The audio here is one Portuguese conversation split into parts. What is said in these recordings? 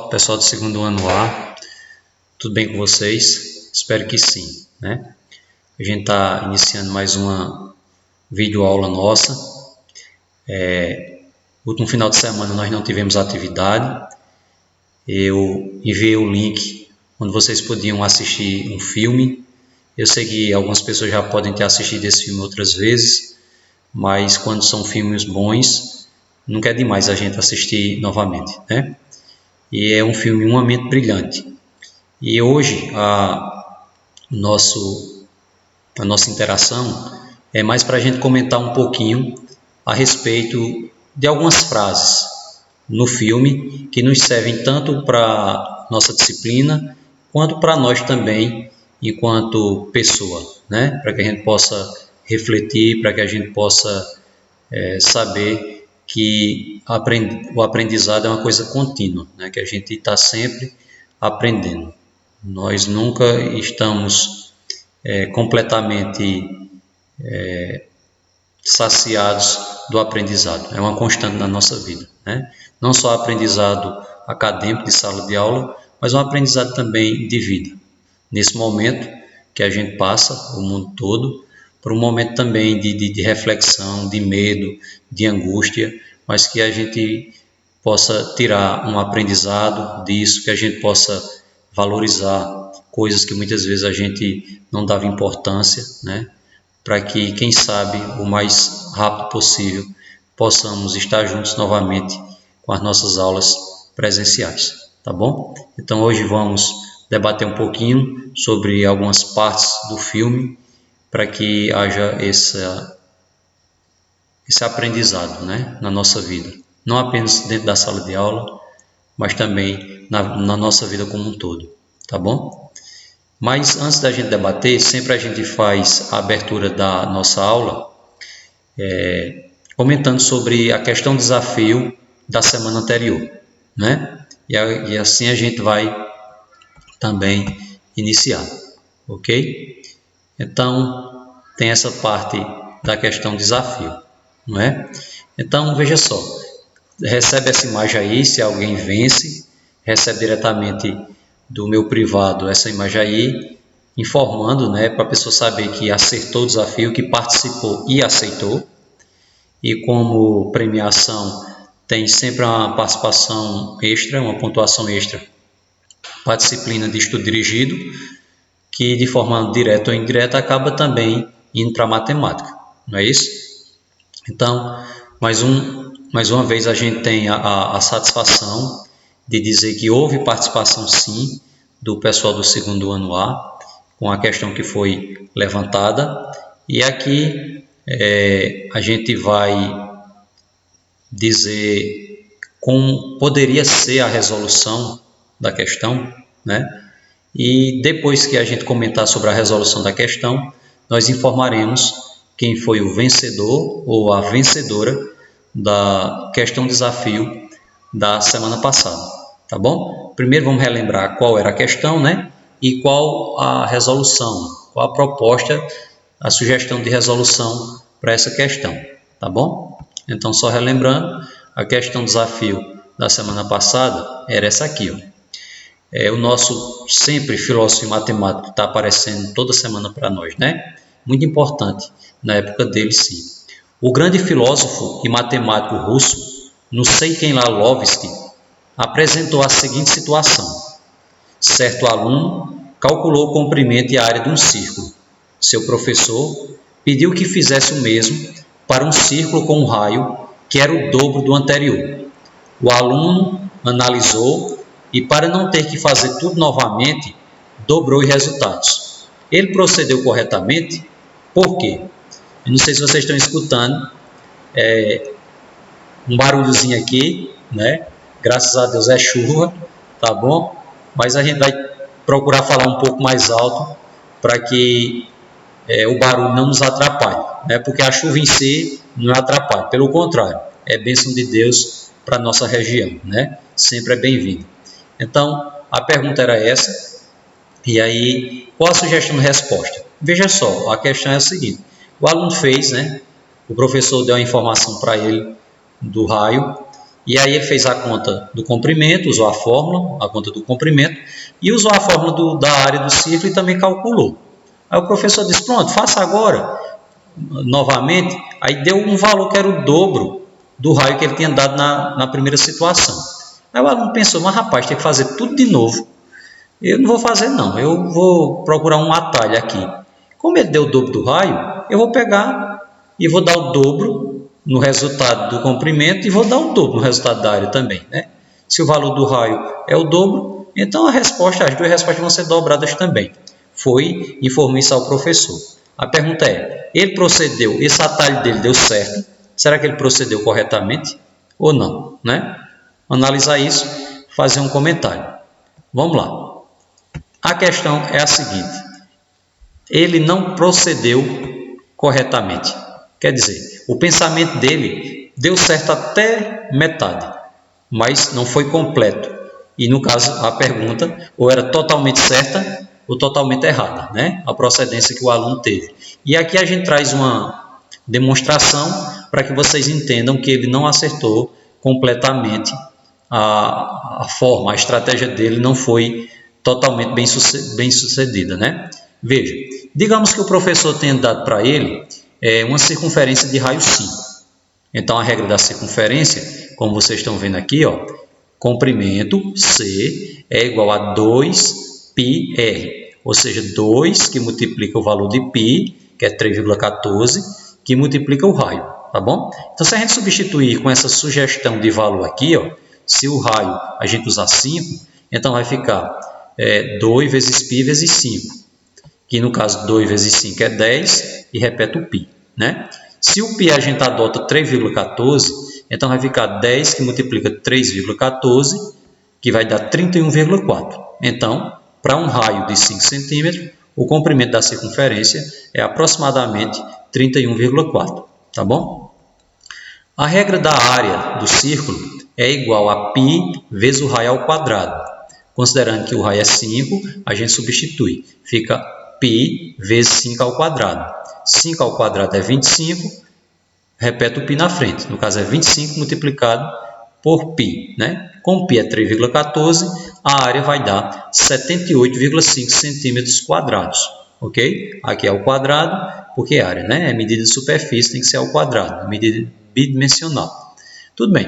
pessoal do segundo ano A, tudo bem com vocês? Espero que sim, né? A gente está iniciando mais uma videoaula nossa. Último final de semana nós não tivemos atividade. Eu enviei o link onde vocês podiam assistir um filme. Eu sei que algumas pessoas já podem ter assistido esse filme outras vezes, mas quando são filmes bons, nunca é demais a gente assistir novamente, né? E é um filme Uma Mente Brilhante. E hoje a nossa interação é mais para a gente comentar um pouquinho a respeito de algumas frases no filme que nos servem tanto para nossa disciplina quanto para nós também enquanto pessoa, né? Para que a gente possa refletir, para que a gente possa saber que o aprendizado é uma coisa contínua, né? Que a gente está sempre aprendendo. Nós nunca estamos completamente saciados do aprendizado. É uma constante na nossa vida, né? Não só aprendizado acadêmico de sala de aula, mas um aprendizado também de vida. Nesse momento que a gente passa, o mundo todo, por um momento também de reflexão, de medo, de angústia, mas que a gente possa tirar um aprendizado disso, que a gente possa valorizar coisas que muitas vezes a gente não dava importância, né? Para que, quem sabe, o mais rápido possível, possamos estar juntos novamente com as nossas aulas presenciais, tá bom? Então hoje vamos debater um pouquinho sobre algumas partes do filme para que haja esse aprendizado, né, na nossa vida. Não apenas dentro da sala de aula, mas também na nossa vida como um todo, tá bom? Mas antes da gente debater, sempre a gente faz a abertura da nossa aula comentando sobre a questão desafio da semana anterior, né? E assim a gente vai também iniciar, ok? Então, tem essa parte da questão desafio, não é? Então, veja só, recebe essa imagem aí, se alguém vence, recebe diretamente do meu privado essa imagem aí, informando, né, para a pessoa saber que acertou o desafio, que participou e aceitou. E como premiação, tem sempre uma participação extra, uma pontuação extra para a disciplina de estudo dirigido, que de forma direta ou indireta acaba também indo para a matemática, não é isso? Então, mais uma vez a gente tem a satisfação de dizer que houve participação sim do pessoal do segundo ano A, com a questão que foi levantada, e aqui a gente vai dizer como poderia ser a resolução da questão, né? E depois que a gente comentar sobre a resolução da questão, nós informaremos quem foi o vencedor ou a vencedora da questão desafio da semana passada, tá bom? Primeiro vamos relembrar qual era a questão, né? E qual a resolução, qual a proposta, a sugestão de resolução para essa questão, tá bom? Então, só relembrando, a questão desafio da semana passada era essa aqui, ó. O nosso sempre filósofo e matemático está aparecendo toda semana para nós, né? Muito importante na época dele, sim. O grande filósofo e matemático russo, Nikifor Lalovsky, apresentou a seguinte situação. Certo aluno calculou o comprimento e a área de um círculo. Seu professor pediu que fizesse o mesmo para um círculo com um raio que era o dobro do anterior. O aluno analisou e, para não ter que fazer tudo novamente, dobrou os resultados. Ele procedeu corretamente? Por quê? Eu não sei se vocês estão escutando um barulhozinho aqui, né? Graças a Deus é chuva, tá bom? Mas a gente vai procurar falar um pouco mais alto para que o barulho não nos atrapalhe, né? Porque a chuva em si não atrapalha, pelo contrário, é bênção de Deus para a nossa região, né? Sempre é bem-vindo. Então, a pergunta era essa, e aí, qual a sugestão de resposta? Veja só, a questão é a seguinte, o aluno fez, né? O professor deu a informação para ele do raio, E aí ele fez a conta do comprimento, usou a fórmula, a conta do comprimento, e usou a fórmula da área do círculo e também calculou. Aí o professor disse, pronto, faça agora, novamente. Aí deu um valor que era o dobro do raio que ele tinha dado na primeira situação. Aí o aluno pensou, mas rapaz, tem que fazer tudo de novo. Eu não vou fazer não, eu vou procurar um atalho aqui. Como ele deu o dobro do raio, eu vou pegar e vou dar o dobro no resultado do comprimento e vou dar o dobro no resultado da área também, né? Se o valor do raio é o dobro, então as duas respostas vão ser dobradas também. Informou isso ao professor. A pergunta é, ele procedeu, esse atalho dele deu certo? Será que ele procedeu corretamente ou não, né? Analisar isso, fazer um comentário. Vamos lá. A questão é a seguinte, ele não procedeu corretamente. Quer dizer, o pensamento dele deu certo até metade, mas não foi completo. E no caso, a pergunta ou era totalmente certa ou totalmente errada, né? A procedência que o aluno teve. E aqui a gente traz uma demonstração para que vocês entendam que ele não acertou completamente a forma, a estratégia dele não foi totalmente bem sucedida, né? Veja, digamos que o professor tenha dado para ele uma circunferência de raio 5. Então, a regra da circunferência, como vocês estão vendo aqui, ó, comprimento C é igual a 2πr, ou seja, 2 que multiplica o valor de π, que é 3,14, que multiplica o raio, tá bom? Então, se a gente substituir com essa sugestão de valor aqui, ó, se o raio a gente usar 5, então vai ficar 2 vezes π vezes 5, que no caso 2 vezes 5 é 10 e repete o π, né? Se o π a gente adota 3,14, então vai ficar 10 que multiplica 3,14, que vai dar 31,4. Então, para um raio de 5 centímetros, o comprimento da circunferência é aproximadamente 31,4, tá bom? A regra da área do círculo é igual a π vezes o raio ao quadrado. Considerando que o raio é 5, a gente substitui. Fica π vezes 5 ao quadrado. 5 ao quadrado é 25, repete o π na frente. No caso é 25 multiplicado por π, né? Com π é 3,14, a área vai dar 78,5 centímetros quadrados. Ok? Aqui é ao quadrado, porque a área, né? É medida de superfície, tem que ser ao quadrado, medida bidimensional. Tudo bem.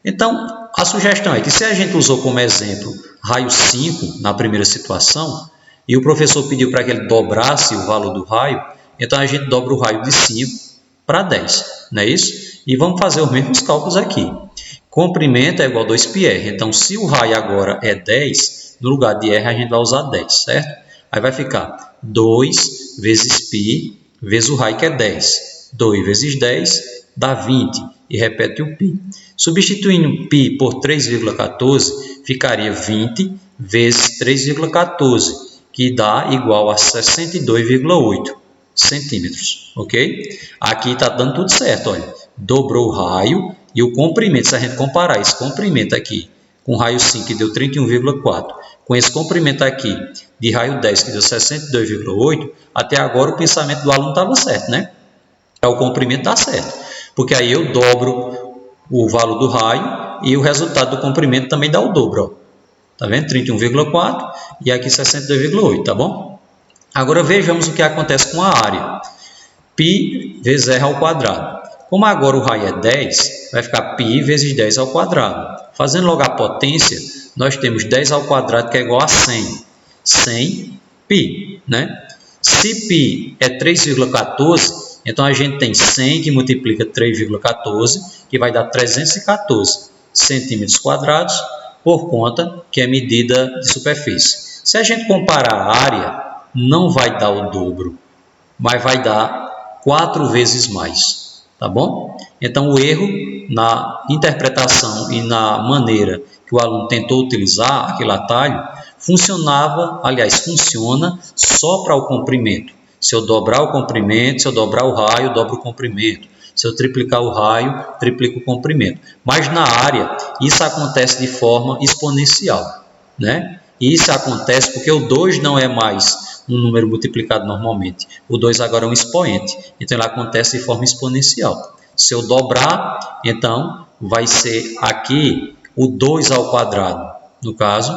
Então, a sugestão é que se a gente usou como exemplo raio 5 na primeira situação, e o professor pediu para que ele dobrasse o valor do raio, então a gente dobra o raio de 5 para 10, não é isso? E vamos fazer os mesmos cálculos aqui. Comprimento é igual a 2πr, então se o raio agora é 10, no lugar de r a gente vai usar 10, certo? Aí vai ficar 2 vezes π vezes o raio que é 10. 2 vezes 10 dá 20 e repete o π. Substituindo π por 3,14, ficaria 20 vezes 3,14, que dá igual a 62,8 centímetros, ok? Aqui está dando tudo certo, olha. Dobrou o raio e o comprimento, se a gente comparar esse comprimento aqui com raio 5, que deu 31,4, com esse comprimento aqui de raio 10, que deu 62,8, até agora o pensamento do aluno estava certo, né? O comprimento está certo, porque aí eu dobro o valor do raio e o resultado do comprimento também dá o dobro, ó. Tá vendo? 31,4 e aqui 62,8, tá bom? Agora vejamos o que acontece com a área. Π vezes r ao quadrado. Como agora o raio é 10, vai ficar π vezes 10 ao quadrado. Fazendo logo a potência, nós temos 10 ao quadrado que é igual a 100. 100 π, né? Se π é 3,14, então a gente tem 100 que multiplica 3,14, que vai dar 314 centímetros quadrados, por conta que é medida de superfície. Se a gente comparar a área, não vai dar o dobro, mas vai dar 4 vezes mais, tá bom? Então, o erro na interpretação e na maneira que o aluno tentou utilizar aquele atalho, funciona só para o comprimento. Se eu dobrar o comprimento, se eu dobrar o raio, dobro o comprimento. Se eu triplicar o raio, triplico o comprimento. Mas na área, isso acontece de forma exponencial, né? E isso acontece porque o 2 não é mais um número multiplicado normalmente. O 2 agora é um expoente. Então, ele acontece de forma exponencial. Se eu dobrar, então, vai ser aqui o 2 ao quadrado, no caso,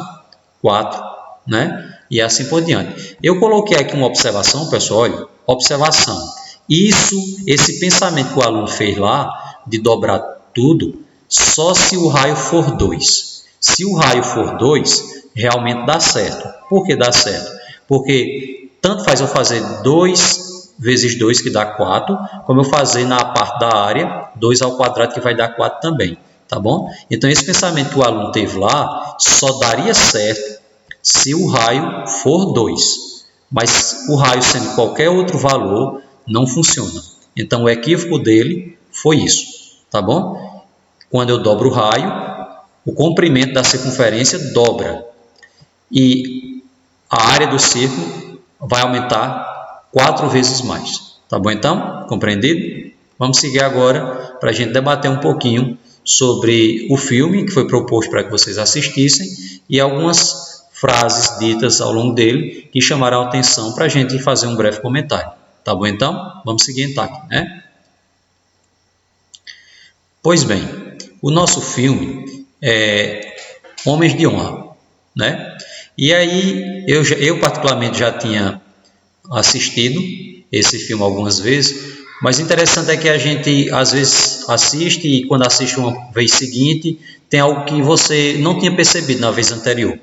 4, né? E assim por diante. Eu coloquei aqui uma observação, pessoal, olha, observação. Esse pensamento que o aluno fez lá, de dobrar tudo, só se o raio for 2. Se o raio for 2, realmente dá certo. Por que dá certo? Porque tanto faz eu fazer 2 vezes 2, que dá 4, como eu fazer na parte da área, 2 ao quadrado, que vai dar 4 também. Tá bom? Então, esse pensamento que o aluno teve lá só daria certo se o raio for 2. Mas o raio sendo qualquer outro valor, não funciona. Então, o equívoco dele foi isso. Tá bom? Quando eu dobro o raio, o comprimento da circunferência dobra. E a área do círculo vai aumentar 4 vezes mais. Tá bom então? Compreendido? Vamos seguir agora para a gente debater um pouquinho sobre o filme que foi proposto para que vocês assistissem e algumas frases ditas ao longo dele que chamaram a atenção para a gente fazer um breve comentário. Tá bom então? Vamos seguir então aqui, né? Pois bem, o nosso filme é Homens de Honra, né? E aí eu particularmente já tinha assistido esse filme algumas vezes, mas interessante é que a gente às vezes assiste e quando assiste uma vez seguinte tem algo que você não tinha percebido na vez anterior,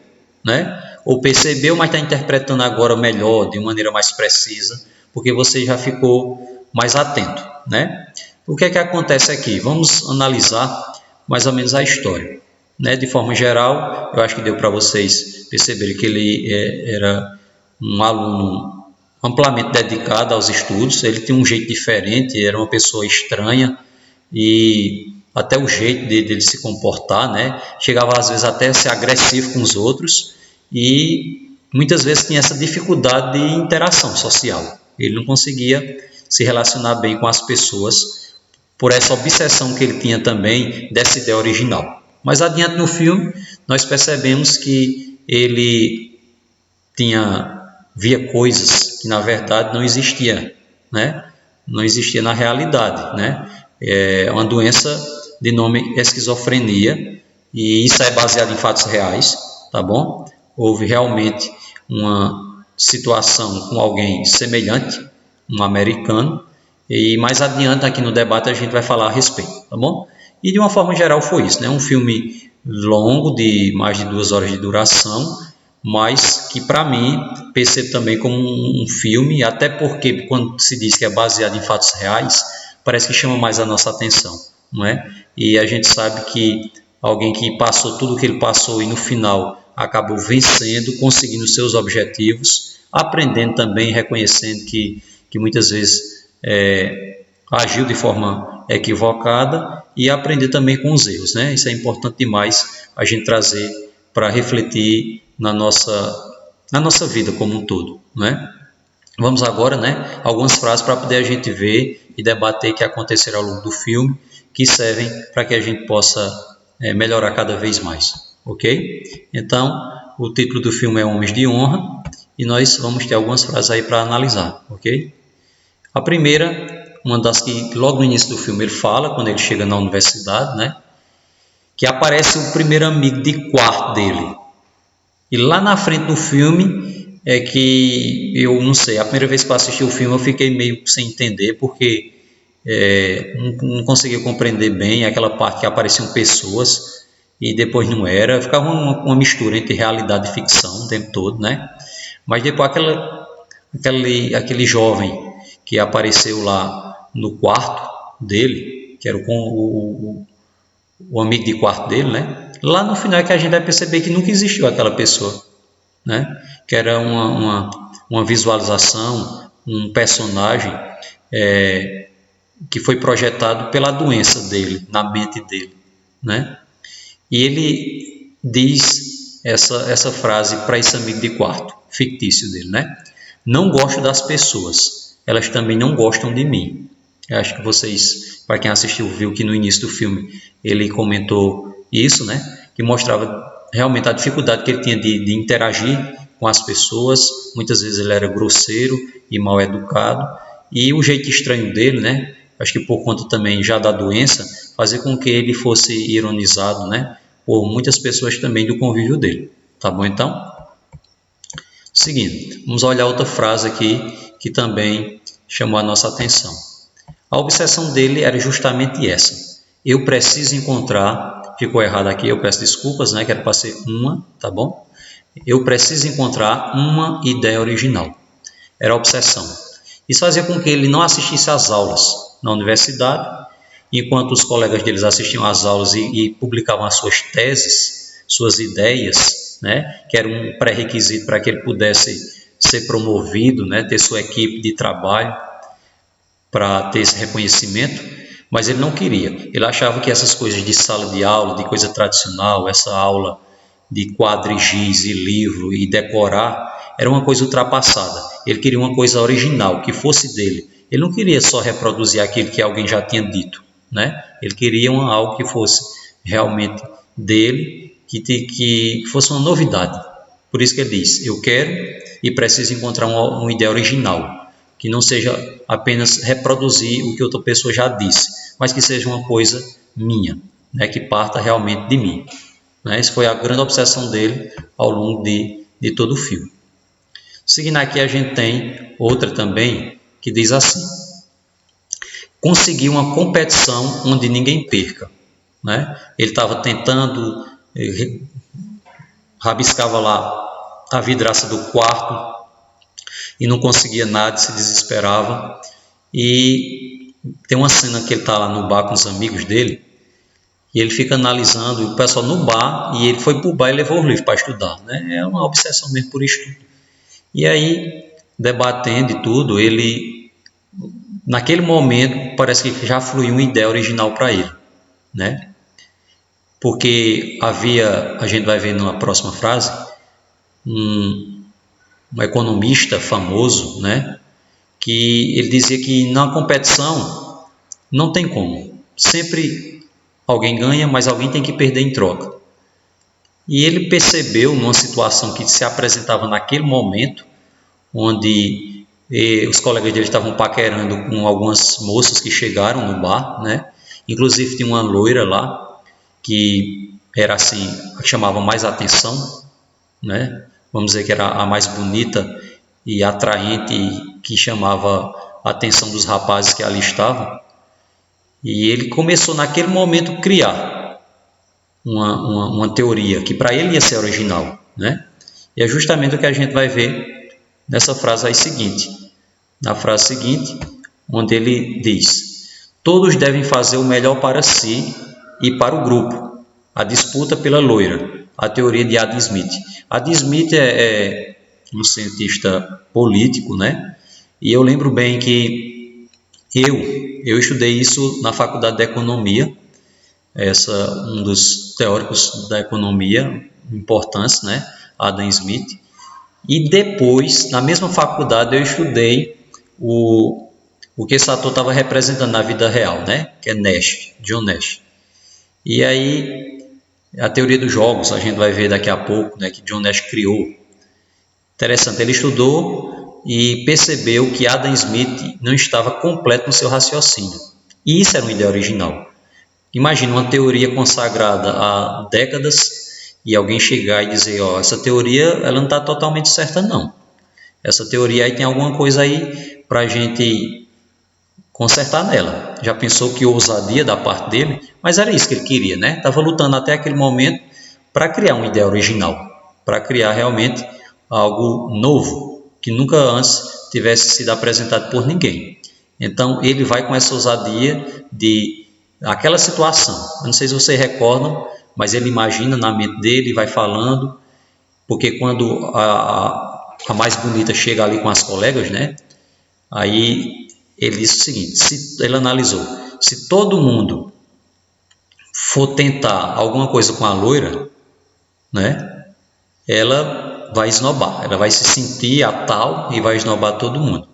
né? Ou percebeu, mas está interpretando agora melhor, de uma maneira mais precisa, porque você já ficou mais atento, né? O que é que acontece aqui? Vamos analisar mais ou menos a história, né? De forma geral, eu acho que deu para vocês perceberem que ele era um aluno amplamente dedicado aos estudos. Ele tinha um jeito diferente, era uma pessoa estranha e até o jeito dele se comportar, né? Chegava às vezes até a ser agressivo com os outros e muitas vezes tinha essa dificuldade de interação social. Ele não conseguia se relacionar bem com as pessoas por essa obsessão que ele tinha também dessa ideia original. Mais adiante no filme, nós percebemos que ele via coisas que na verdade não existia, né? Não existia na realidade, né? É uma doença de nome esquizofrenia e isso é baseado em fatos reais, tá bom? Houve realmente uma situação com alguém semelhante, um americano, e mais adiante aqui no debate a gente vai falar a respeito, tá bom? E de uma forma geral foi isso, né? Um filme longo, de mais de 2 horas de duração, mas que para mim percebo também como um filme, até porque quando se diz que é baseado em fatos reais, parece que chama mais a nossa atenção, não é? E a gente sabe que alguém que passou tudo o que ele passou e no final acabou vencendo, conseguindo seus objetivos, aprendendo também, reconhecendo que muitas vezes agiu de forma equivocada e aprender também com os erros, né? Isso é importante demais a gente trazer para refletir na nossa vida como um todo, né? Vamos agora, né, algumas frases para poder a gente ver e debater o que aconteceram ao longo do filme, que servem para que a gente possa melhorar cada vez mais, ok? Então, o título do filme é Homens de Honra e nós vamos ter algumas frases aí para analisar, ok? A primeira, uma das que logo no início do filme ele fala, quando ele chega na universidade, né, que aparece o primeiro amigo de quarto dele. E lá na frente do filme é que eu não sei, a primeira vez que eu assisti o filme eu fiquei meio sem entender, porque não conseguia compreender bem aquela parte que apareciam pessoas e depois não era, ficava uma mistura entre realidade e ficção o tempo todo, né? Mas depois aquele jovem que apareceu lá no quarto dele, que era o amigo de quarto dele, né? Lá no final é que a gente vai perceber que nunca existiu aquela pessoa, né? Que era uma visualização, um personagem que foi projetado pela doença dele, na mente dele, né? E ele diz essa frase para esse amigo de quarto, fictício dele, né? Não gosto das pessoas, elas também não gostam de mim. Eu acho que vocês, para quem assistiu, viu que no início do filme ele comentou isso, né? Que mostrava realmente a dificuldade que ele tinha de interagir com as pessoas. Muitas vezes ele era grosseiro e mal educado. E o jeito estranho dele, né? Acho que por conta também já da doença, fazer com que ele fosse ironizado, né, por muitas pessoas também do convívio dele. Tá bom, então? Seguindo, vamos olhar outra frase aqui que também chamou a nossa atenção. A obsessão dele era justamente essa. Eu preciso encontrar, ficou errado aqui, eu peço desculpas, né, que era para ser uma, tá bom? Eu preciso encontrar uma ideia original. Era a obsessão. Isso fazia com que ele não assistisse às aulas na universidade, enquanto os colegas deles assistiam às aulas e publicavam as suas teses, suas ideias, né, que era um pré-requisito para que ele pudesse ser promovido, né, ter sua equipe de trabalho para ter esse reconhecimento, mas ele não queria. Ele achava que essas coisas de sala de aula, de coisa tradicional, essa aula de quadrigiz e livro e decorar, era uma coisa ultrapassada. Ele queria uma coisa original, que fosse dele. Ele não queria só reproduzir aquilo que alguém já tinha dito, né? Ele queria algo que fosse realmente dele, que fosse uma novidade. Por isso que ele diz, eu quero e preciso encontrar uma ideia original, que não seja apenas reproduzir o que outra pessoa já disse, mas que seja uma coisa minha, né? Que parta realmente de mim. Essa foi a grande obsessão dele ao longo de todo o filme. Seguindo aqui, a gente tem outra também que diz assim: conseguir uma competição onde ninguém perca. Ele estava tentando, rabiscava lá a vidraça do quarto e não conseguia nada, se desesperava. E tem uma cena que ele está lá no bar com os amigos dele, e ele fica analisando o pessoal no bar, e ele foi para o bar e levou os livros para estudar. É uma obsessão mesmo por estudo. E aí, debatendo e tudo, ele, naquele momento, parece que já fluiu uma ideia original para ele. Porque havia, a gente vai ver na próxima frase, um economista famoso, que ele dizia que na competição não tem como. Sempre alguém ganha, mas alguém tem que perder em troca. E ele percebeu, numa situação que se apresentava naquele momento, onde os colegas dele estavam paquerando com algumas moças que chegaram no bar, Inclusive tinha uma loira lá, que era assim, que chamava mais atenção, Vamos dizer que era a mais bonita e atraente, que chamava a atenção dos rapazes que ali estavam. E ele começou naquele momento a criar uma teoria que para ele ia ser original, E é justamente o que a gente vai ver nessa frase aí seguinte. Na frase seguinte, onde ele diz: todos devem fazer o melhor para si e para o grupo. A disputa pela loira. A teoria de Adam Smith. Adam Smith é um cientista político, E eu lembro bem que eu estudei isso na faculdade de economia, um dos teóricos da economia importantes, Adam Smith. E depois, na mesma faculdade, eu estudei o que esse ator estava representando na vida real, que é Nash, John Nash. E aí, a teoria dos jogos, a gente vai ver daqui a pouco, que John Nash criou. Interessante, ele estudou e percebeu que Adam Smith não estava completo no seu raciocínio. E isso era uma ideia original. Imagina uma teoria consagrada há décadas e alguém chegar e dizer, essa teoria ela não está totalmente certa não. Essa teoria aí tem alguma coisa aí para a gente consertar nela. Já pensou que ousadia da parte dele? Mas era isso que ele queria, Estava lutando até aquele momento para criar uma ideia original, para criar realmente algo novo, que nunca antes tivesse sido apresentado por ninguém. Então ele vai com essa ousadia de aquela situação. Eu não sei se vocês recordam, mas ele imagina na mente dele e vai falando, porque quando a mais bonita chega ali com as colegas, aí ele disse o seguinte, ele analisou, se todo mundo for tentar alguma coisa com a loira, ela vai esnobar, ela vai se sentir a tal e vai esnobar todo mundo.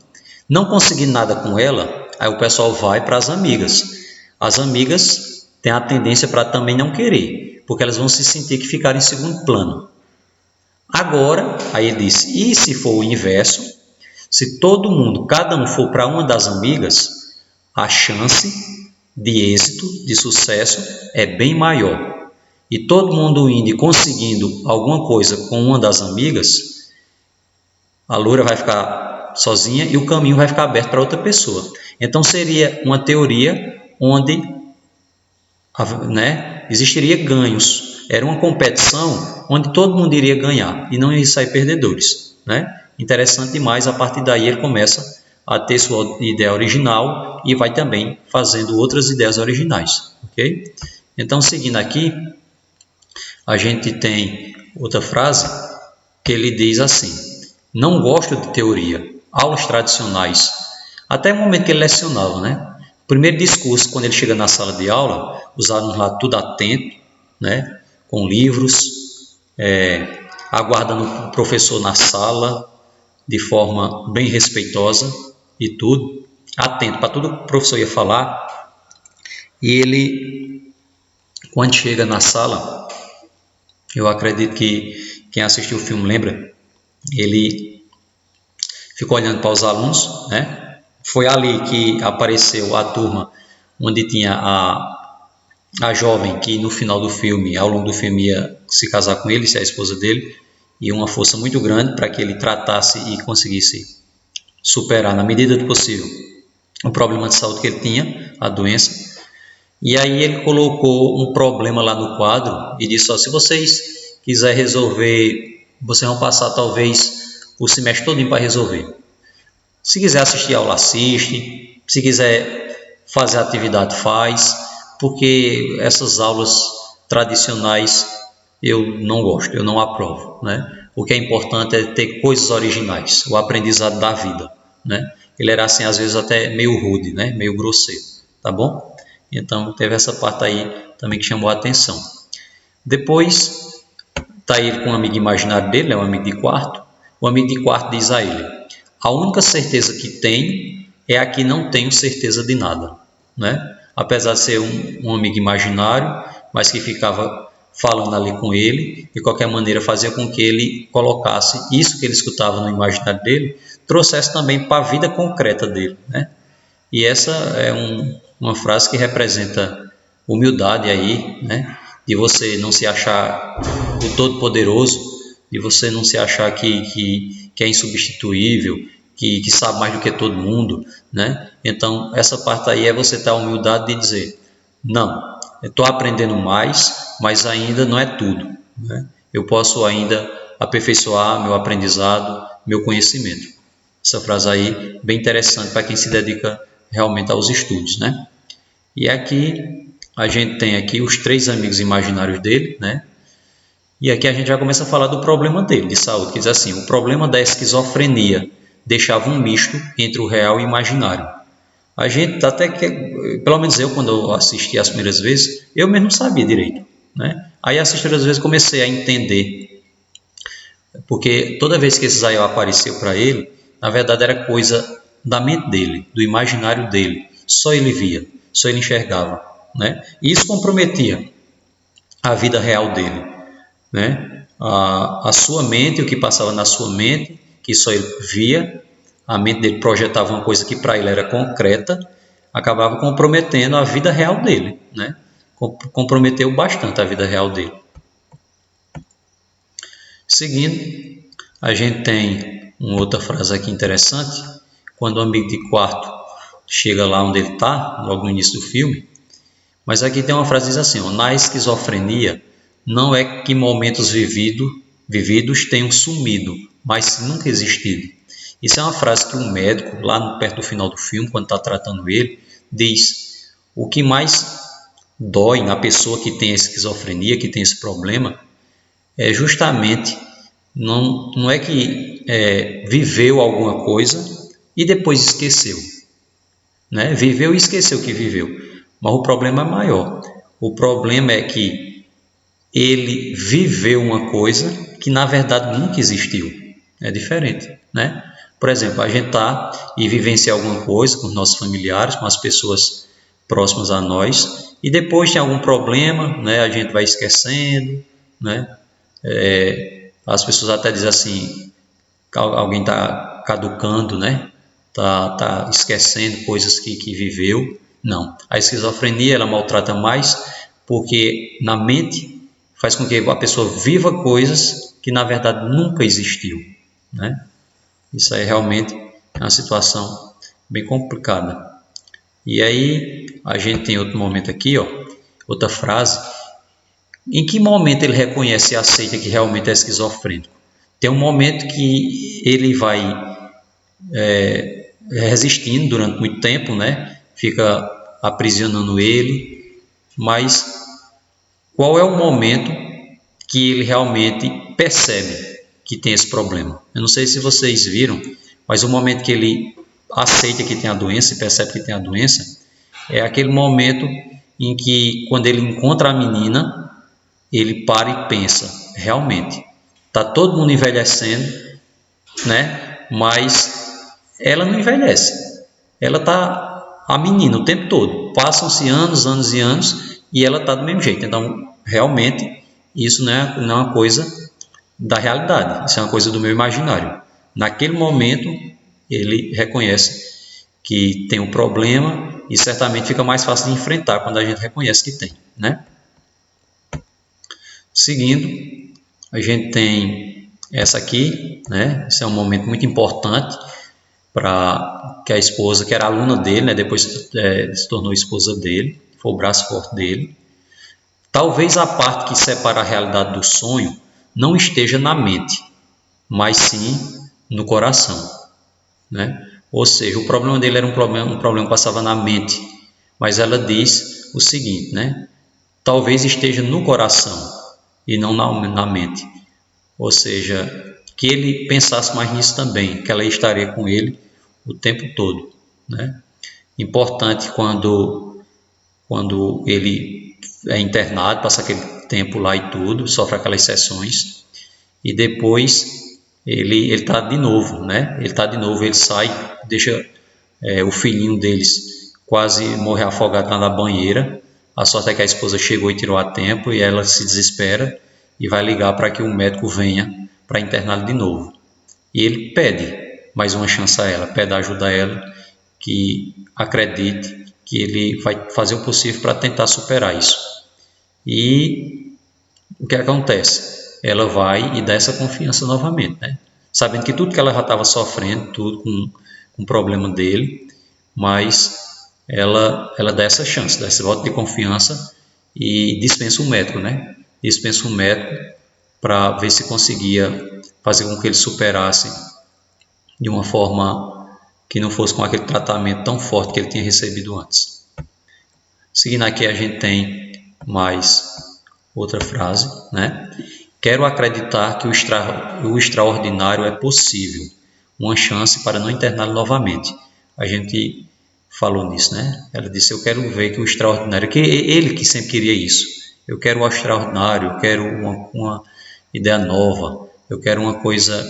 Não conseguir nada com ela, aí o pessoal vai para as amigas. As amigas têm a tendência para também não querer, porque elas vão se sentir que ficaram em segundo plano. Agora, aí ele disse, e se for o inverso, se todo mundo, cada um for para uma das amigas, a chance de êxito, de sucesso, é bem maior. E todo mundo indo e conseguindo alguma coisa com uma das amigas, a loira vai ficar sozinha e o caminho vai ficar aberto para outra pessoa. Então seria uma teoria onde, né, existiria ganhos. Era uma competição onde todo mundo iria ganhar e não ia sair perdedores, né? Interessante demais. A partir daí ele começa a ter sua ideia original e vai também fazendo outras ideias originais, ok? Então, seguindo aqui, a gente tem outra frase que ele diz assim: não gosto de teoria, aulas tradicionais. Até o momento que ele lecionava, né? O primeiro discurso, quando ele chega na sala de aula, os alunos lá tudo atento, né? Com livros, aguardando o professor na sala, de forma bem respeitosa e tudo, atento para tudo que o professor ia falar. E ele, quando chega na sala, eu acredito que quem assistiu o filme lembra, ele ficou olhando para os alunos, né? Foi ali que apareceu a turma onde tinha a jovem que no final do filme, ao longo do filme, ia se casar com ele, ser a esposa dele, e uma força muito grande para que ele tratasse e conseguisse superar, na medida do possível, o problema de saúde que ele tinha, a doença. E aí ele colocou um problema lá no quadro e disse: ó, se vocês quiserem resolver, vocês vão passar talvez o semestre todo para resolver. Se quiser assistir a aula, assiste. Se quiser fazer atividade, faz. Porque essas aulas tradicionais eu não gosto, eu não aprovo, né? O que é importante é ter coisas originais, o aprendizado da vida, né? Ele era assim, às vezes até meio rude, né? Meio grosseiro, tá bom? Então teve essa parte aí também que chamou a atenção. Depois está ele com um amigo imaginário dele, é um amigo de quarto. O amigo de quarto diz a ele: a única certeza que tenho é a que não tenho certeza de nada, né? Apesar de ser um amigo imaginário, mas que ficava falando ali com ele, de qualquer maneira fazia com que ele colocasse isso que ele escutava no imaginário dele, trouxesse também para a vida concreta dele, né? E essa é uma frase que representa humildade aí, né? De você não se achar o todo-poderoso, de você não se achar que é insubstituível, que sabe mais do que todo mundo, né? Então, essa parte aí é você ter a humildade de dizer: não, eu estou aprendendo mais, mas ainda não é tudo, né? Eu posso ainda aperfeiçoar meu aprendizado, meu conhecimento. Essa frase aí bem interessante para quem se dedica realmente aos estudos, né? E aqui a gente tem aqui os 3 amigos imaginários dele, né? E aqui a gente já começa a falar do problema dele, de saúde, que diz assim: o problema da esquizofrenia deixava um misto entre o real e o imaginário. A gente até que, pelo menos eu, quando eu assisti as primeiras vezes, eu mesmo não sabia direito, né? Aí assistindo as vezes comecei a entender, porque toda vez que esse Israel apareceu para ele, na verdade era coisa da mente dele, do imaginário dele. Só ele via, só ele enxergava, né? E isso comprometia a vida real dele, né? A sua mente, o que passava na sua mente, que só ele via, a mente dele projetava uma coisa que para ele era concreta, acabava comprometendo a vida real dele, né? Comprometeu bastante a vida real dele. Seguindo, a gente tem uma outra frase aqui interessante, quando o amigo de quarto chega lá onde ele está, logo no início do filme, mas aqui tem uma frase que diz assim: ó, na esquizofrenia não é que momentos vividos tenham sumido, mas nunca existido. Isso é uma frase que um médico, lá perto do final do filme, quando está tratando ele, diz: o que mais dói na pessoa que tem esquizofrenia, que tem esse problema, é justamente, não é que viveu alguma coisa e depois esqueceu, né? Viveu e esqueceu que viveu, mas o problema é maior. O problema é que ele viveu uma coisa que na verdade nunca existiu. É diferente, né? Por exemplo, a gente está e vivencia alguma coisa com os nossos familiares, com as pessoas próximas a nós, e depois tem algum problema, né? A gente vai esquecendo, né? As pessoas até dizem assim, alguém está caducando, né? Tá esquecendo coisas que viveu, Não. A esquizofrenia, ela maltrata mais porque na mente faz com que a pessoa viva coisas que na verdade nunca existiu, né? Isso aí realmente é uma situação bem complicada. E aí a gente tem outro momento aqui, ó, outra frase. Em que momento ele reconhece e aceita que realmente é esquizofrênico? Tem um momento que ele vai resistindo durante muito tempo, né? Fica aprisionando ele, mas qual é o momento que ele realmente percebe que tem esse problema? Eu não sei se vocês viram, mas o momento que ele aceita que tem a doença e percebe que tem a doença é aquele momento em que, quando ele encontra a menina, ele para e pensa, realmente, está todo mundo envelhecendo, né? Mas ela não envelhece. Ela está a menina o tempo todo. Passam-se anos, anos e anos e ela está do mesmo jeito. Então, realmente, isso não é uma coisa da realidade. Isso é uma coisa do meu imaginário. Naquele momento, ele reconhece que tem um problema e certamente fica mais fácil de enfrentar quando a gente reconhece que tem, né? Seguindo, a gente tem essa aqui, né? Esse é um momento muito importante para que a esposa, que era aluna dele, né? Depois se tornou esposa dele, foi o braço forte dele. Talvez a parte que separa a realidade do sonho não esteja na mente, mas sim no coração, né? Ou seja, o problema dele era um problema que passava na mente, mas ela diz o seguinte, né? Talvez esteja no coração e não na mente. Ou seja, que ele pensasse mais nisso também, que ela estaria com ele o tempo todo, né? Importante quando ele é internado, passa aquele tempo lá e tudo, sofre aquelas sessões, e depois ele está de novo, né? Ele sai, deixa o filhinho deles quase morrer afogado lá na banheira. A sorte é que a esposa chegou e tirou a tempo, e ela se desespera e vai ligar para que o médico venha para interná-lo de novo. E ele pede mais uma chance a ela, pede ajuda a ela, que acredite que ele vai fazer o possível para tentar superar isso. E o que acontece? Ela vai e dá essa confiança novamente, né? Sabendo que tudo que ela já estava sofrendo, tudo com o problema dele, mas ela dá essa chance, dá esse voto de confiança e dispensa um médico, né? Dispensa um médico para ver se conseguia fazer com que ele superasse de uma forma que não fosse com aquele tratamento tão forte que ele tinha recebido antes. Seguindo aqui, a gente tem mais outra frase, né? Quero acreditar que o extraordinário é possível, uma chance para não interná-lo novamente. A gente falou nisso, né? Ela disse, eu quero ver que o extraordinário, que ele que sempre queria isso. Eu quero o extraordinário, eu quero uma ideia nova, eu quero uma coisa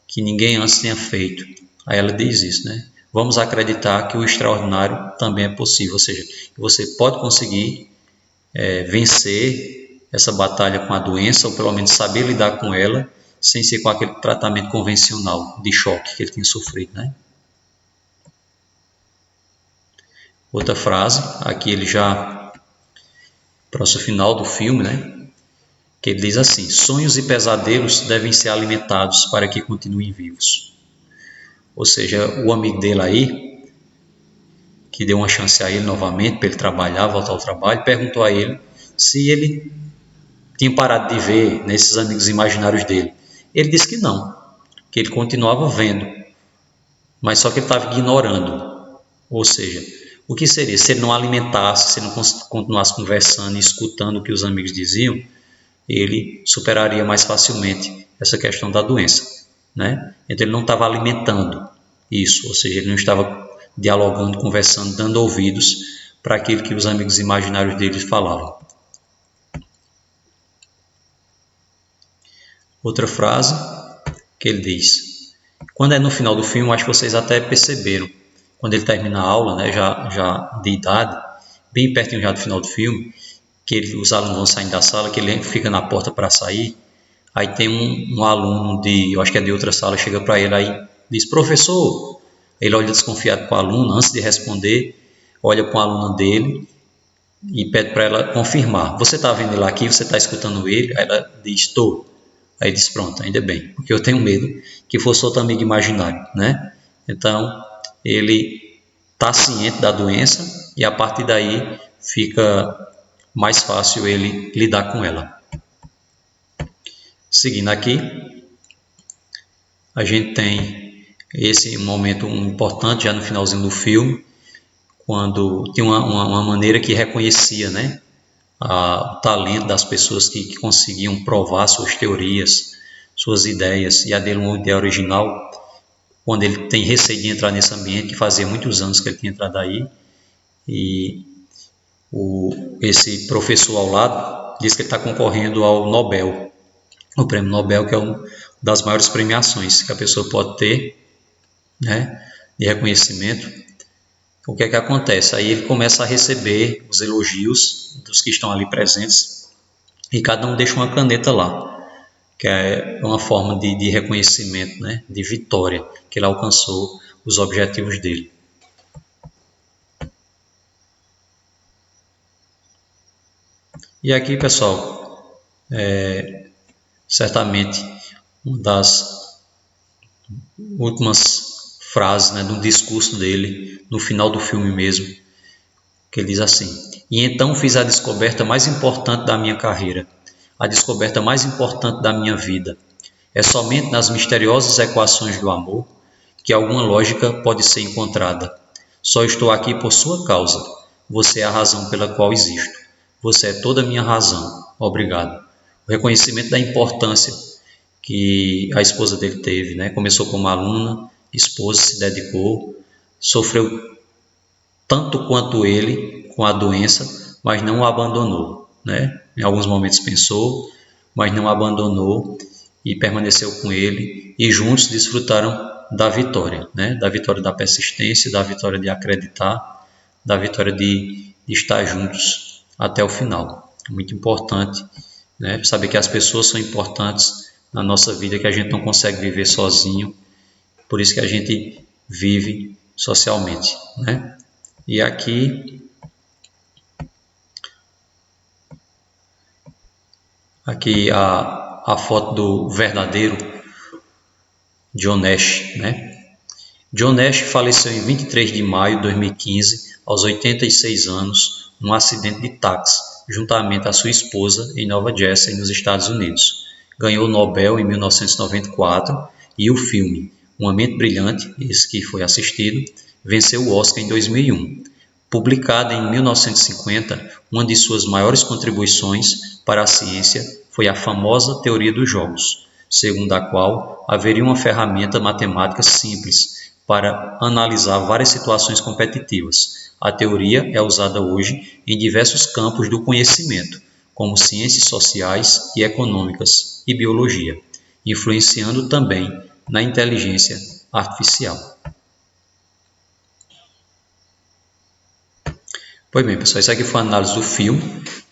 que ninguém antes tenha feito. Aí ela diz isso, né? Vamos acreditar que o extraordinário também é possível, ou seja, que você pode conseguir vencer essa batalha com a doença, ou pelo menos saber lidar com ela, sem ser com aquele tratamento convencional de choque que ele tinha sofrido, né? Outra frase, aqui ele já próximo final do filme, né? Que ele diz assim, sonhos e pesadelos devem ser alimentados para que continuem vivos. Ou seja, o amigo dele aí, que deu uma chance a ele novamente para ele trabalhar, voltar ao trabalho, perguntou a ele se ele tinha parado de ver nesses amigos imaginários dele. Ele disse que não, que ele continuava vendo, mas só que ele estava ignorando. Ou seja, o que seria? Se ele não alimentasse, se ele não continuasse conversando e escutando o que os amigos diziam, ele superaria mais facilmente essa questão da doença, né? Então ele não estava alimentando isso, ou seja, ele não estava dialogando, conversando, dando ouvidos para aquilo que os amigos imaginários dele falavam. Outra frase que ele diz, quando é no final do filme, acho que vocês até perceberam, quando ele termina a aula, né, já de idade, bem pertinho já do final do filme, que os alunos vão saindo da sala, que ele fica na porta para sair, aí tem um aluno eu acho que é de outra sala, chega para ele aí, diz, professor, ele olha desconfiado para o aluno, antes de responder, olha para uma aluna dele e pede para ela confirmar. Você está vendo ele aqui? Você está escutando ele? Aí ela diz, estou. Aí diz, pronto, ainda bem, porque eu tenho medo que fosse outro amigo imaginário, né? Então, ele está ciente da doença e a partir daí fica mais fácil ele lidar com ela. Seguindo aqui, a gente tem esse momento importante já no finalzinho do filme, quando tem uma maneira que reconhecia, né, o talento das pessoas que conseguiam provar suas teorias, suas ideias, e a dele uma ideia original, quando ele tem receio de entrar nesse ambiente, que fazia muitos anos que ele tinha entrado aí, e esse professor ao lado diz que ele está concorrendo ao Nobel, o prêmio Nobel, que é uma das maiores premiações que a pessoa pode ter, né, de reconhecimento. O que é que acontece? Aí ele começa a receber os elogios dos que estão ali presentes e cada um deixa uma caneta lá, que é uma forma de reconhecimento, né, de vitória, que ele alcançou os objetivos dele. E aqui, pessoal, certamente uma das últimas frases, né, do discurso dele, no final do filme mesmo, que ele diz assim: e então fiz a descoberta mais importante da minha carreira, a descoberta mais importante da minha vida. É somente nas misteriosas equações do amor que alguma lógica pode ser encontrada. Só estou aqui por sua causa. Você é a razão pela qual existo. Você é toda a minha razão. Obrigado. O reconhecimento da importância que a esposa dele teve, né? Começou como aluna, esposa, se dedicou, sofreu tanto quanto ele com a doença, mas não o abandonou, né? Em alguns momentos pensou, mas não o abandonou e permaneceu com ele, e juntos desfrutaram da vitória, né? Da vitória da persistência, da vitória de acreditar, da vitória de estar juntos até o final. Muito importante, né? Saber que as pessoas são importantes na nossa vida, que a gente não consegue viver sozinho, por isso que a gente vive socialmente, né? E aqui a foto do verdadeiro John Nash, né? John Nash faleceu em 23 de maio de 2015, aos 86 anos, num acidente de táxi, juntamente à sua esposa, em Nova Jersey, nos Estados Unidos. Ganhou o Nobel em 1994 e o filme Uma Mente Brilhante, esse que foi assistido, venceu o Oscar em 2001. Publicada em 1950, uma de suas maiores contribuições para a ciência foi a famosa teoria dos jogos, segundo a qual haveria uma ferramenta matemática simples para analisar várias situações competitivas. A teoria é usada hoje em diversos campos do conhecimento, como ciências sociais e econômicas e biologia, influenciando também na inteligência artificial. Pois bem, pessoal, isso aqui foi a análise do filme,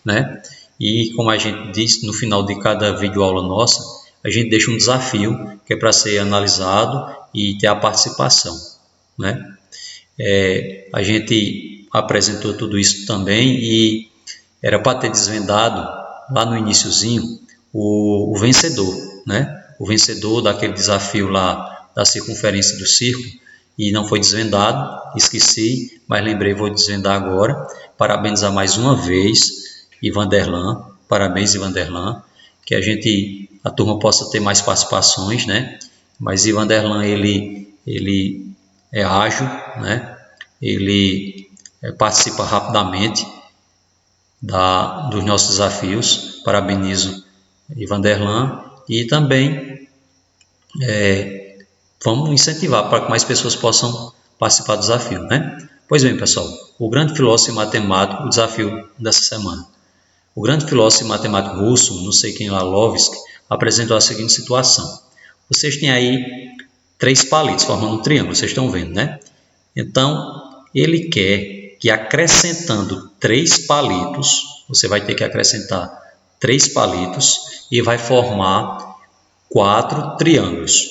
né? E como a gente disse, no final de cada videoaula nossa, a gente deixa um desafio que é para ser analisado e ter a participação, né? A gente apresentou tudo isso também e era para ter desvendado lá no iniciozinho o vencedor, né? O vencedor daquele desafio lá da circunferência do círculo, e não foi desvendado, esqueci, mas lembrei, vou desvendar agora. Parabenizar mais uma vez Ivan Derlan, parabéns Ivan Derlan, que a turma possa ter mais participações, né? Mas Ivan Derlan, ele é ágil, né? Ele participa rapidamente dos nossos desafios. Parabenizo Ivan Derlan e também vamos incentivar para que mais pessoas possam participar do desafio, né? Pois bem, pessoal, o grande filósofo e matemático, o desafio dessa semana. O grande filósofo e matemático russo, não sei quem lá, Lovsky, apresentou a seguinte situação. Vocês têm aí 3 palitos formando um triângulo, vocês estão vendo, né? Então, ele quer que acrescentando 3 palitos, você vai ter que acrescentar 3 palitos e vai formar 4 triângulos,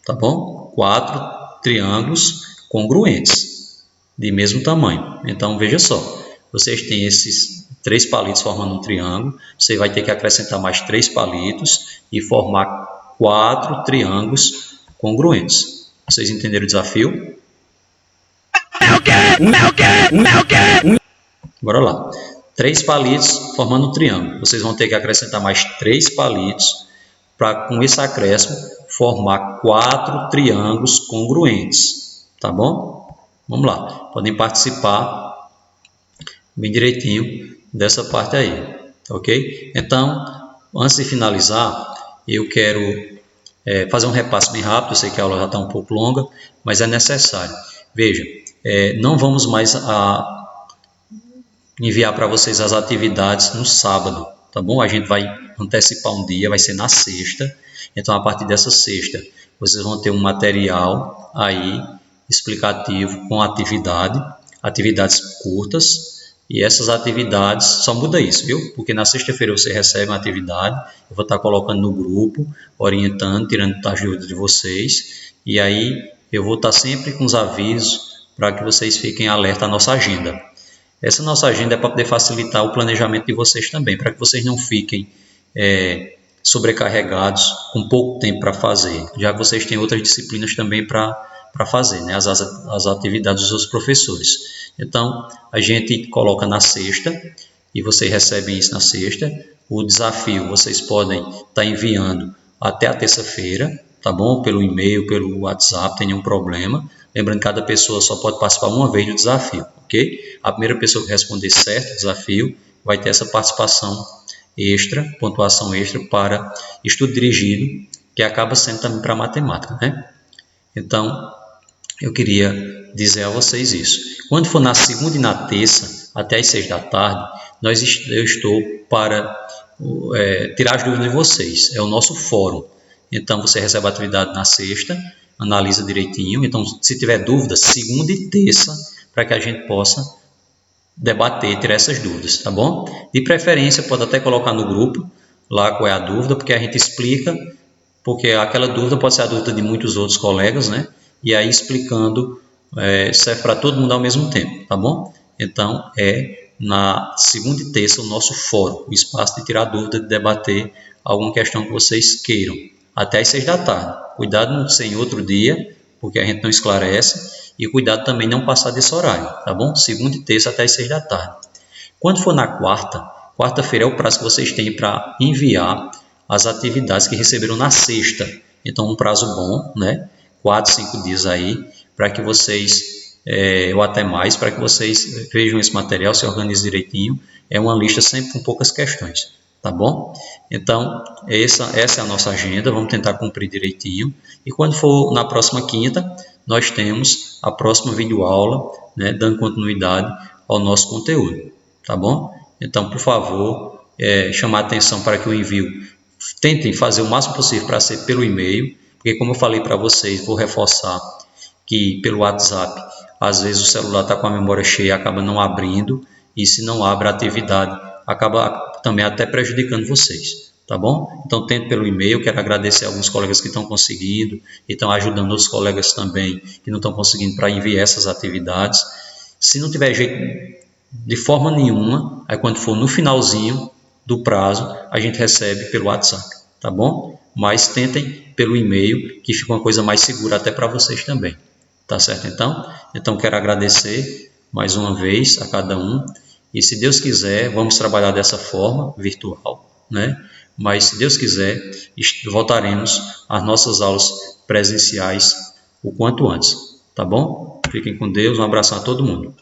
tá bom? 4 triângulos congruentes. de mesmo tamanho. Então, veja só, vocês têm esses 3 palitos formando um triângulo, você vai ter que acrescentar mais 3 palitos e formar 4 triângulos congruentes. Vocês entenderam o desafio? Bora lá. 3 palitos formando um triângulo. Vocês vão ter que acrescentar mais 3 palitos para, com esse acréscimo, formar 4 triângulos congruentes. Tá bom? Vamos lá. Podem participar bem direitinho dessa parte aí. Ok? Então, antes de finalizar, eu quero fazer um repasse bem rápido. Eu sei que a aula já está um pouco longa, mas é necessário. Veja, não vamos mais enviar para vocês as atividades no sábado, tá bom? A gente vai antecipar um dia, vai ser na sexta. Então, a partir dessa sexta, vocês vão ter um material aí explicativo com atividades curtas. E essas atividades, só muda isso, viu? Porque na sexta-feira você recebe uma atividade, eu vou estar colocando no grupo, orientando, tirando as dúvidas de vocês. E aí eu vou estar sempre com os avisos para que vocês fiquem alerta à nossa agenda. Essa nossa agenda é para poder facilitar o planejamento de vocês também, para que vocês não fiquem sobrecarregados com pouco tempo para fazer, já que vocês têm outras disciplinas também para fazer, né? as atividades dos professores. Então, a gente coloca na sexta e vocês recebem isso na sexta. O desafio vocês podem estar enviando até a terça-feira, tá bom? Pelo e-mail, pelo WhatsApp, não tem nenhum problema. Lembrando que cada pessoa só pode participar uma vez do desafio, ok? A primeira pessoa que responder certo o desafio vai ter essa participação extra, pontuação extra para estudo dirigido, que acaba sendo também para matemática, né? Então, eu queria dizer a vocês isso. Quando for na segunda e na terça, até às 6 da tarde, eu estou para tirar as dúvidas de vocês. É o nosso fórum. Então, você recebe a atividade na sexta, analisa direitinho. Então, se tiver dúvidas, segunda e terça, para que a gente possa debater, tirar essas dúvidas, tá bom? De preferência, pode até colocar no grupo, lá qual é a dúvida, porque a gente explica, porque aquela dúvida pode ser a dúvida de muitos outros colegas, né? E aí explicando serve para todo mundo ao mesmo tempo, tá bom? Então, na segunda e terça o nosso fórum, o espaço de tirar dúvida, de debater alguma questão que vocês queiram, até às 6 da tarde. Cuidado não ser em outro dia, porque a gente não esclarece, e cuidado também não passar desse horário, tá bom? Segunda e terça até às 6 da tarde. Quando for na quarta-feira é o prazo que vocês têm para enviar as atividades que receberam na sexta. Então, um prazo bom, né? 4, 5 dias aí, para que vocês, ou até mais, para que vocês vejam esse material, se organizem direitinho. É uma lista sempre com poucas questões, tá bom? Então, essa é a nossa agenda, vamos tentar cumprir direitinho. E quando for na próxima quinta, nós temos a próxima videoaula, né, dando continuidade ao nosso conteúdo, tá bom? Então, por favor, chamar a atenção para que o envio, tentem fazer o máximo possível para ser pelo e-mail, porque como eu falei para vocês, vou reforçar que pelo WhatsApp, às vezes o celular está com a memória cheia e acaba não abrindo, e se não abre a atividade, acaba também até prejudicando vocês, tá bom? Então, tente pelo e-mail. Quero agradecer a alguns colegas que estão conseguindo e estão ajudando outros colegas também que não estão conseguindo para enviar essas atividades. Se não tiver jeito de forma nenhuma, aí quando for no finalzinho do prazo, a gente recebe pelo WhatsApp, tá bom? Mas tentem pelo e-mail, que fica uma coisa mais segura até para vocês também, tá certo? Então quero agradecer mais uma vez a cada um, e se Deus quiser, vamos trabalhar dessa forma, virtual, né? Mas se Deus quiser, voltaremos às nossas aulas presenciais o quanto antes, tá bom? Fiquem com Deus, um abraço a todo mundo.